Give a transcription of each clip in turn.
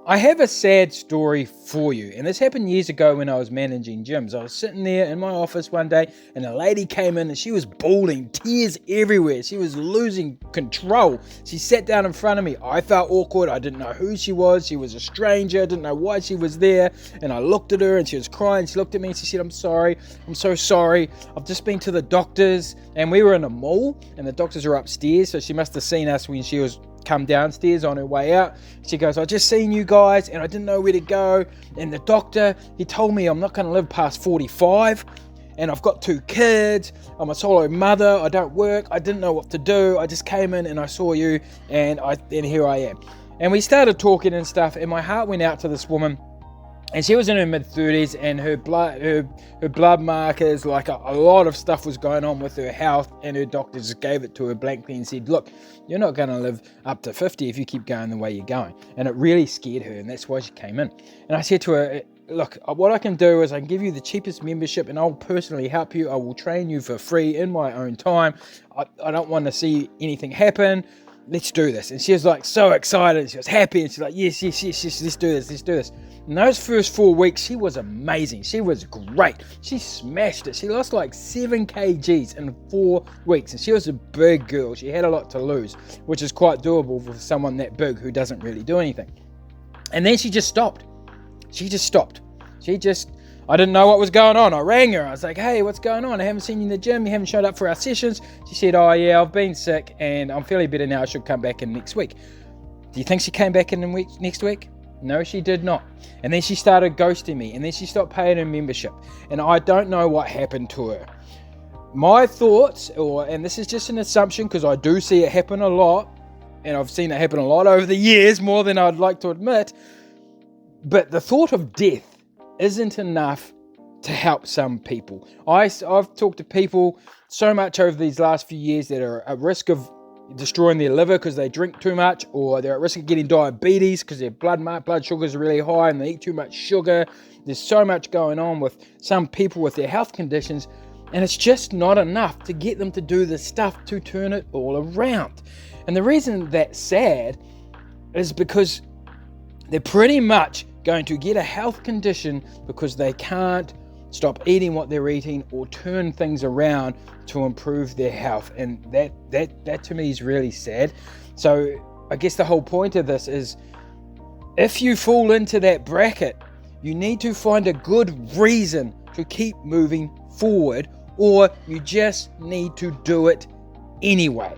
I have a sad story for you, and this happened years ago when I was managing gyms. I was sitting there in my office one day, and a lady came in, and she was bawling, tears everywhere. She was losing control. She sat down in front of me. I felt awkward. I didn't know who she was. She was a stranger. I didn't know why she was there, and I looked at her, and she was crying. She looked at me, and she said, "I'm sorry. I'm so sorry. I've just been to the doctors," and we were in a mall, and the doctors are upstairs, so she must have seen us when she was come downstairs on her way out. She goes, "I just seen you guys and I didn't know where to go, and the doctor, he told me I'm not going to live past 45, and I've got 2 kids, I'm a solo mother, I don't work, I didn't know what to do, I just came in and I saw you, and here I am." And we started talking and stuff, and my heart went out to this woman. And she was in her mid-30s, and her blood markers, like a lot of stuff was going on with her health, and her doctor just gave it to her blankly and said, "Look, you're not going to live up to 50 if you keep going the way you're going." And it really scared her, and that's why she came in. And I said to her, "Look, what I can do is I can give you the cheapest membership, and I'll personally help you. I will train you for free in my own time. I don't want to see anything happen. Let's do this." And she was like so excited. She was happy, and she's like, yes, let's do this. In those first 4 weeks, she was amazing. She was great. She smashed it. She lost like 7 kgs in 4 weeks, and she was a big girl. She had a lot to lose, which is quite doable for someone that big who doesn't really do anything. And then she just stopped. I didn't know what was going on. I rang her. I was like, "Hey, what's going on? I haven't seen you in the gym. You haven't showed up for our sessions." She said, "Oh yeah, I've been sick and I'm feeling better now. I should come back in next week." Do you think she came back in next week? No, she did not. And then she started ghosting me, and then she stopped paying her membership. And I don't know what happened to her. My thoughts, and this is just an assumption because I do see it happen a lot, and I've seen it happen a lot over the years, more than I'd like to admit, but the thought of death isn't enough to help some people. I've talked to people so much over these last few years that are at risk of destroying their liver because they drink too much, or they're at risk of getting diabetes because their blood sugars are really high and they eat too much sugar. There's so much going on with some people with their health conditions, and it's just not enough to get them to do the stuff to turn it all around. And the reason that's sad is because they're pretty much going to get a health condition because they can't stop eating what they're eating or turn things around to improve their health. And that to me is really sad. So I guess the whole point of this is, if you fall into that bracket, you need to find a good reason to keep moving forward, or you just need to do it anyway.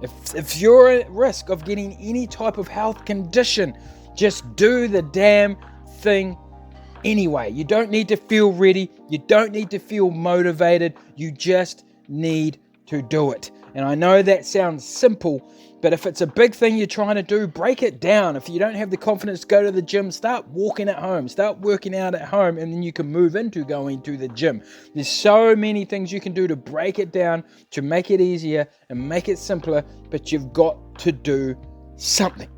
If you're at risk of getting any type of health condition, just do the damn thing anyway. You don't need to feel ready. You don't need to feel motivated. You just need to do it. And I know that sounds simple, but if it's a big thing you're trying to do, break it down. If you don't have the confidence to go to the gym, start walking at home, start working out at home, and then you can move into going to the gym. There's so many things you can do to break it down, to make it easier and make it simpler, but you've got to do something.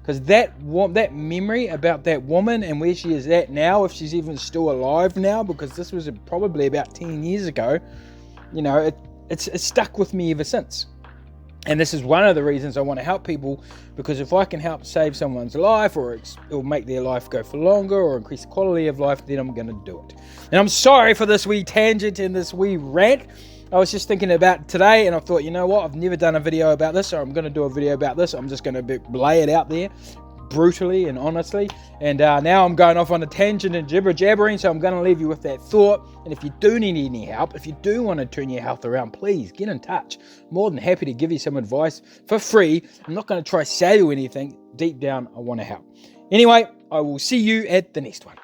Because that memory about that woman and where she is at now, if she's even still alive now, because this was probably about 10 years ago, it's stuck with me ever since. And this is one of the reasons I want to help people, because if I can help save someone's life, or it'll make their life go for longer, or increase the quality of life, then I'm going to do it. And I'm sorry for this wee tangent and this wee rant. I was just thinking about today, and I thought, you know what, I've never done a video about this, so I'm going to do a video about this. I'm just going to lay it out there brutally and honestly. And now I'm going off on a tangent and jibber-jabbering, so I'm going to leave you with that thought. And if you do need any help, if you do want to turn your health around, please get in touch. More than happy to give you some advice for free. I'm not going to try to sell you anything. Deep down, I want to help. Anyway, I will see you at the next one.